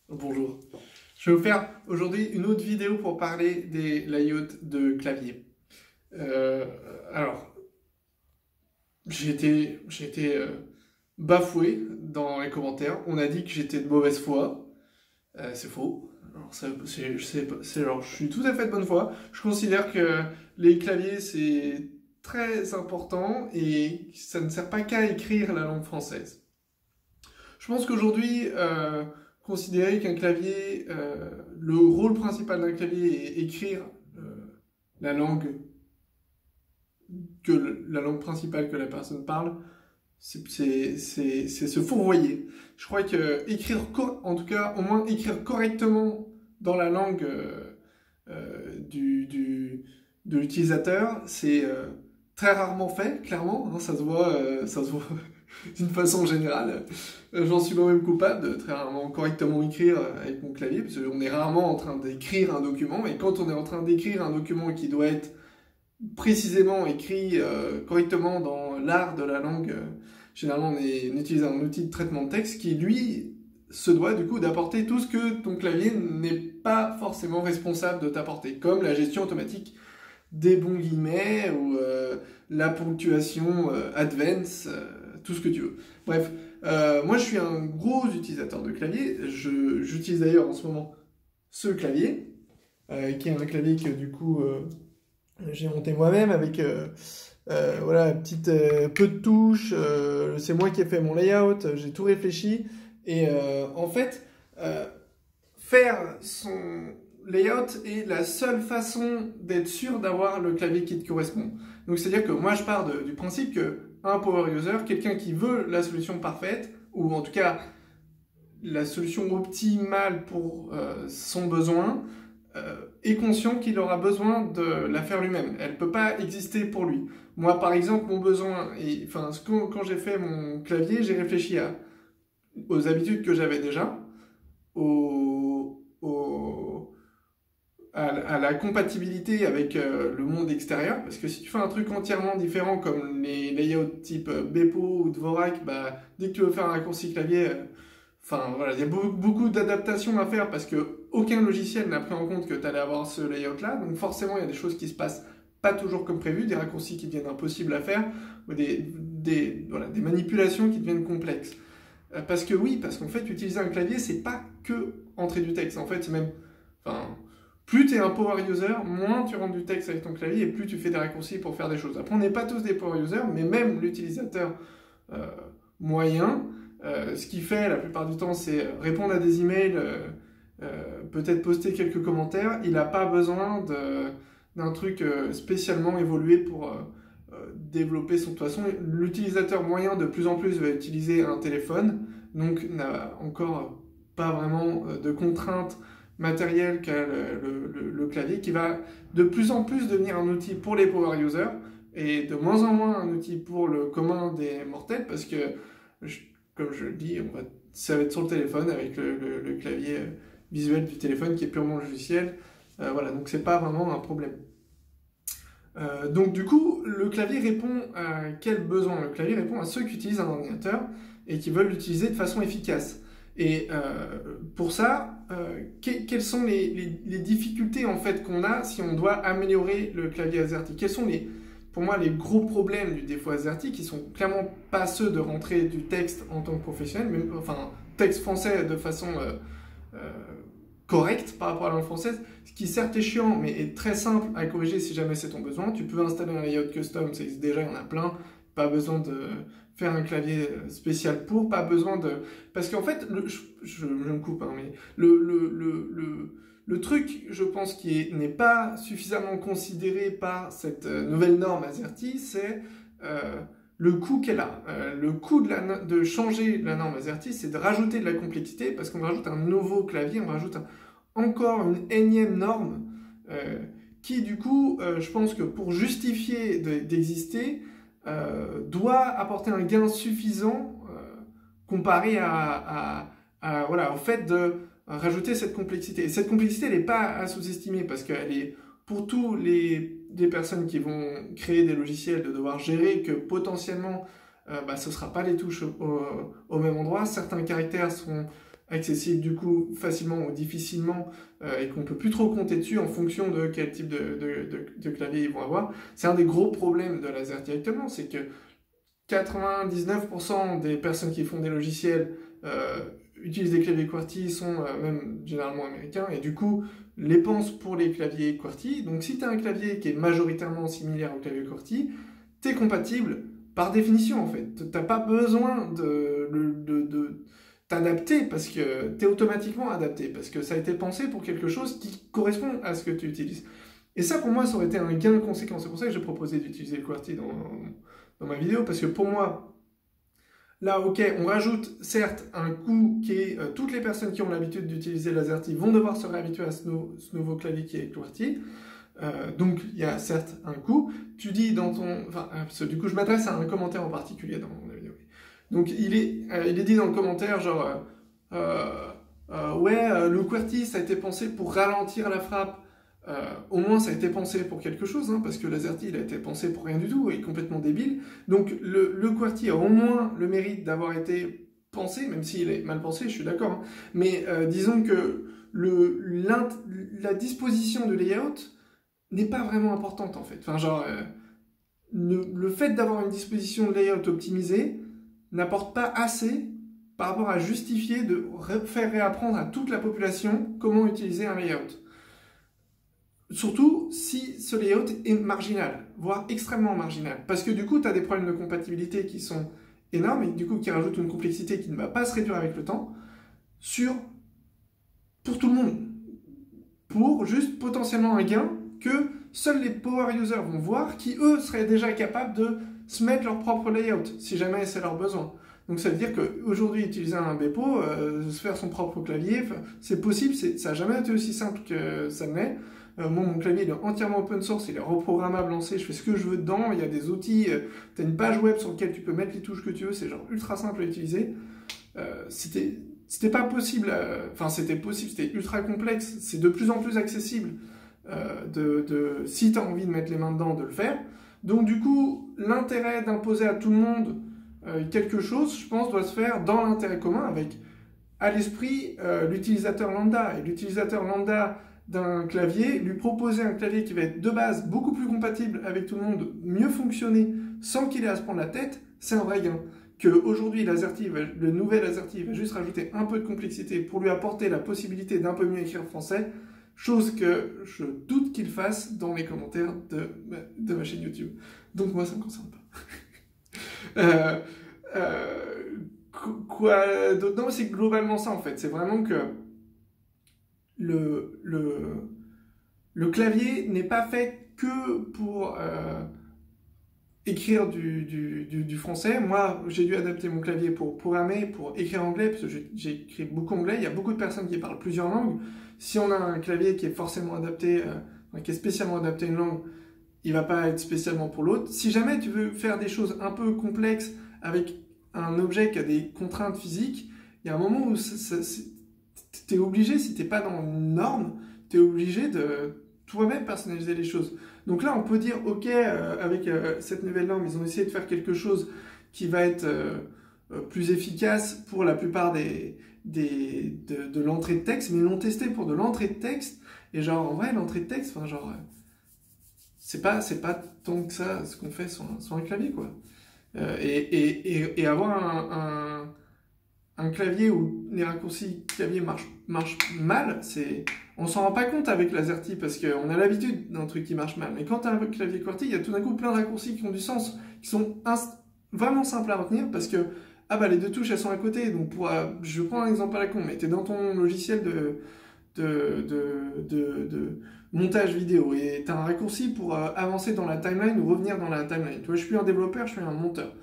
Bonjour. Je vais vous faire aujourd'hui une autre vidéo pour parler des layouts de clavier. Euh, alors, j'ai été bafoué dans les commentaires. On a dit que j'étais de mauvaise foi. C'est faux. Alors, je suis tout à fait de bonne foi. Je considère que les claviers, c'est très important et ça ne sert pas qu'à écrire la langue française. Je pense qu'aujourd'hui, considérer qu'un clavier, le rôle principal d'un clavier est écrire euh, la langue la langue principale que la personne parle, c'est se fourvoyer. Je crois que écrire, en tout cas, au moins écrire correctement dans la langue de l'utilisateur, c'est très rarement fait, clairement. Hein, ça se voit d'une façon générale. J'en suis moi-même coupable de très rarement correctement écrire avec mon clavier, parce qu'on est rarement en train d'écrire un document, et quand on est en train d'écrire un document qui doit être précisément écrit correctement dans l'art de la langue, généralement on utilise un outil de traitement de texte qui, lui, se doit du coup d'apporter tout ce que ton clavier n'est pas forcément responsable de t'apporter, comme la gestion automatique des bons guillemets ou la ponctuation advance, tout ce que tu veux. Bref, moi je suis un gros utilisateur de clavier. J'utilise d'ailleurs en ce moment ce clavier, qui est un clavier que du coup j'ai monté moi-même avec voilà, peu de touches. C'est moi qui ai fait mon layout, j'ai tout réfléchi. Et en fait, euh, faire son layout est la seule façon d'être sûr d'avoir le clavier qui te correspond. Donc c'est-à-dire que moi je pars du principe que un power user, quelqu'un qui veut la solution parfaite, ou en tout cas la solution optimale pour son besoin, est conscient qu'il aura besoin de la faire lui-même. Elle ne peut pas exister pour lui. Moi par exemple, mon besoin, enfin quand j'ai fait mon clavier, j'ai réfléchi aux habitudes que j'avais déjà, à la compatibilité avec le monde extérieur, parce que si tu fais un truc entièrement différent comme les layouts type Bepo ou Dvorak, bah, dès que tu veux faire un raccourci clavier, enfin voilà, il y a beaucoup d'adaptations à faire parce que aucun logiciel n'a pris en compte que tu allais avoir ce layout là, donc forcément il y a des choses qui se passent pas toujours comme prévu, des raccourcis qui deviennent impossibles à faire, ou voilà, des manipulations qui deviennent complexes. Parce que oui, parce qu'en fait, utiliser un clavier, c'est pas que entrer du texte. En fait, c'est même. Enfin, plus tu es un power user, moins tu rentres du texte avec ton clavier et plus tu fais des raccourcis pour faire des choses. Après, on n'est pas tous des power users, mais même l'utilisateur euh, moyen, ce qu'il fait la plupart du temps, c'est répondre à des emails, peut-être poster quelques commentaires. Il n'a pas besoin d'un truc spécialement évolué pour développer son. De toute façon, l'utilisateur moyen de plus en plus va utiliser un téléphone, donc n'a encore pas vraiment de contraintes matérielles qu'a le clavier, qui va de plus en plus devenir un outil pour les power users et de moins en moins un outil pour le commun des mortels, parce que, comme je le dis, ça va être sur le téléphone avec le clavier visuel du téléphone qui est purement logiciel. Voilà, donc c'est pas vraiment un problème. Donc du coup, le clavier répond à quel besoin? Le clavier répond à ceux qui utilisent un ordinateur et qui veulent l'utiliser de façon efficace. Et pour ça, quelles sont les difficultés en fait qu'on a si on doit améliorer le clavier AZERTY? Quels sont pour moi les gros problèmes du défaut AZERTY, qui sont clairement pas ceux de rentrer du texte en tant que professionnel, mais enfin texte français de façon euh, correcte par rapport à la langue française, ce qui certes est chiant, mais est très simple à corriger si jamais c'est ton besoin. Tu peux installer un layout custom, ça existe déjà, il y en a plein. Pas besoin de faire un clavier spécial pour, pas besoin de... Parce qu'en fait, je me coupe, hein, mais le truc, je pense, qui n'est pas suffisamment considéré par cette nouvelle norme AZERTY, c'est le coût qu'elle a. Le coût de changer la norme AZERTY, c'est de rajouter de la complexité, parce qu'on rajoute un nouveau clavier, on rajoute encore une énième norme, qui du coup, je pense que pour justifier d'exister, doit apporter un gain suffisant comparé voilà, au fait de rajouter cette complexité. Et cette complexité, elle n'est pas à sous-estimer, parce qu'elle est pour tous les personnes qui vont créer des logiciels, de devoir gérer que potentiellement ce ne sera pas les touches au même endroit. Certains caractères seront accessible du coup facilement ou difficilement et qu'on peut plus trop compter dessus en fonction de quel type de clavier ils vont avoir. C'est un des gros problèmes de l'AZERTY actuellement, c'est que 99% des personnes qui font des logiciels utilisent des claviers QWERTY, sont même généralement américains, et du coup les pensent pour les claviers QWERTY. Donc si tu as un clavier qui est majoritairement similaire au clavier QWERTY, tu es compatible par définition en fait. Tu n'as pas besoin de t'adapter parce que tu es automatiquement adapté, parce que ça a été pensé pour quelque chose qui correspond à ce que tu utilises. Et ça pour moi ça aurait été un gain conséquent. C'est pour ça que j'ai proposé d'utiliser le QWERTY dans ma vidéo, parce que pour moi, là, ok, on rajoute certes un coût qui est toutes les personnes qui ont l'habitude d'utiliser l'AZERTY vont devoir se réhabituer à ce nouveau clavier qui est QWERTY. Donc il y a certes un coût. Tu dis dans ton... Enfin, du coup, je m'adresse à un commentaire en particulier dans la vidéo. Donc il est dit dans le commentaire, genre, ouais, le QWERTY, ça a été pensé pour ralentir la frappe. Au moins ça a été pensé pour quelque chose, hein, parce que l'AZERTY il a été pensé pour rien du tout, il est complètement débile. Donc le QWERTY a au moins le mérite d'avoir été pensé, même s'il est mal pensé, je suis d'accord, hein. Mais disons que la disposition de layout n'est pas vraiment importante en fait. Enfin genre, le fait d'avoir une disposition de layout optimisée n'apporte pas assez par rapport à justifier de faire réapprendre à toute la population comment utiliser un layout. Surtout si ce layout est marginal, voire extrêmement marginal. Parce que du coup, tu as des problèmes de compatibilité qui sont énormes et du coup qui rajoutent une complexité qui ne va pas se réduire avec le temps pour tout le monde. Pour juste potentiellement un gain que seuls les power users vont voir, qui eux seraient déjà capables de se mettre leur propre layout, si jamais c'est leur besoin. Donc ça veut dire qu'aujourd'hui, utiliser un Bepo, se faire son propre clavier, c'est possible, ça n'a jamais été aussi simple que ça ne l'est. Moi, mon clavier il est entièrement open source, il est reprogrammable en C, je fais ce que je veux dedans, il y a des outils, tu as une page web sur laquelle tu peux mettre les touches que tu veux, c'est genre ultra simple à utiliser. C'était pas possible, enfin c'était possible, c'était ultra complexe, c'est de plus en plus accessible si tu as envie de mettre les mains dedans, de le faire. Donc du coup, l'intérêt d'imposer à tout le monde quelque chose, je pense, doit se faire dans l'intérêt commun avec à l'esprit l'utilisateur lambda. Et l'utilisateur lambda d'un clavier, lui proposer un clavier qui va être de base beaucoup plus compatible avec tout le monde, mieux fonctionner, sans qu'il ait à se prendre la tête, c'est un vrai gain. Qu'aujourd'hui, le nouvel AZERTY va juste rajouter un peu de complexité pour lui apporter la possibilité d'un peu mieux écrire français, chose que je doute qu'il fasse dans les commentaires de ma chaîne YouTube. Donc moi, ça ne me concerne pas. Quoi d'autre? Non, c'est globalement ça en fait. C'est vraiment que le clavier n'est pas fait que pour écrire du français. Moi, j'ai dû adapter mon clavier pour programmer, pour écrire anglais, parce que j'ai écrit beaucoup anglais. Il y a beaucoup de personnes qui parlent plusieurs langues. Si on a un clavier qui est forcément adapté, qui est spécialement adapté à une langue, il va pas être spécialement pour l'autre. Si jamais tu veux faire des choses un peu complexes avec un objet qui a des contraintes physiques, il y a un moment où tu es obligé, si tu n'es pas dans une norme, tu es obligé de toi-même personnaliser les choses. Donc là, on peut dire, ok, avec cette nouvelle norme, ils ont essayé de faire quelque chose qui va être plus efficace pour la plupart de l'entrée de texte, mais ils l'ont testé pour de l'entrée de texte, et genre, en vrai, l'entrée de texte, enfin, genre, c'est pas tant que ça ce qu'on fait sur un clavier, quoi. Et avoir un clavier où les raccourcis clavier marchent mal, on s'en rend pas compte avec l'AZERTY parce qu'on a l'habitude d'un truc qui marche mal. Mais quand tu as un clavier QWERTY, il y a tout d'un coup plein de raccourcis qui ont du sens, qui sont vraiment simples à retenir parce que les deux touches elles sont à côté. Donc je prends un exemple à la con, mais tu es dans ton logiciel de montage vidéo et tu as un raccourci pour avancer dans la timeline ou revenir dans la timeline. Tu vois, je suis un développeur, je suis un monteur.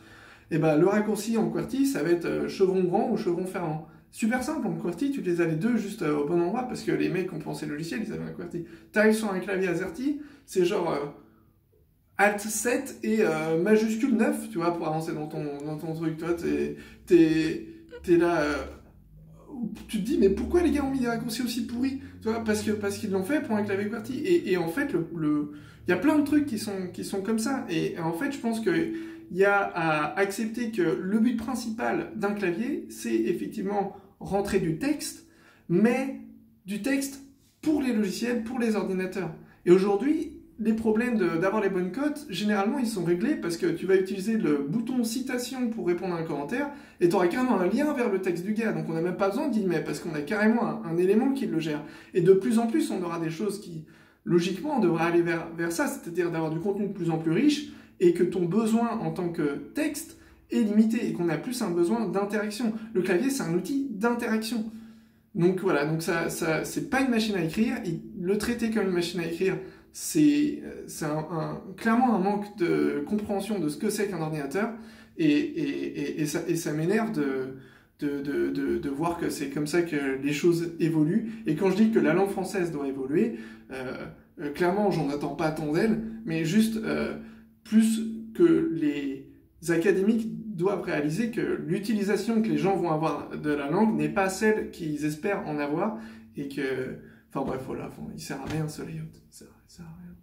Et le raccourci en QWERTY, ça va être chevron grand ou chevron ferrant. Super simple, en QWERTY, tu les as les deux juste au bon endroit, parce que les mecs qui ont pensé le logiciel, ils avaient un QWERTY. Tu arrives sur un clavier AZERTY, c'est genre Alt 7 et majuscule 9, tu vois, pour avancer dans ton truc. Toi, t'es là... tu te dis, mais pourquoi les gars ont mis des raccourcis aussi pourris? Tu vois, parce qu'ils l'ont fait pour un clavier QWERTY. Et en fait, il y a plein de trucs qui sont comme ça. Et en fait, je pense que il y a à accepter que le but principal d'un clavier, c'est effectivement rentrer du texte, mais du texte pour les logiciels, pour les ordinateurs. Et aujourd'hui, les problèmes d'avoir les bonnes cotes, généralement, ils sont réglés parce que tu vas utiliser le bouton citation pour répondre à un commentaire et tu auras carrément un lien vers le texte du gars. Donc on n'a même pas besoin de guillemets parce qu'on a carrément un élément qui le gère. Et de plus en plus, on aura des choses qui, logiquement, on devrait aller vers ça, c'est-à-dire d'avoir du contenu de plus en plus riche et que ton besoin en tant que texte est limité et qu'on a plus un besoin d'interaction. Le clavier, c'est un outil d'interaction. Donc voilà, donc ça c'est pas une machine à écrire. Le traiter comme une machine à écrire, c'est clairement un manque de compréhension de ce que c'est qu'un ordinateur, et ça m'énerve de voir que c'est comme ça que les choses évoluent. Et quand je dis que la langue française doit évoluer, clairement, j'en attends pas tant d'elle, mais juste plus que les académiques doivent réaliser que l'utilisation que les gens vont avoir de la langue n'est pas celle qu'ils espèrent en avoir, et que... Enfin bref, voilà, il sert à rien ce layout, ça sert à rien.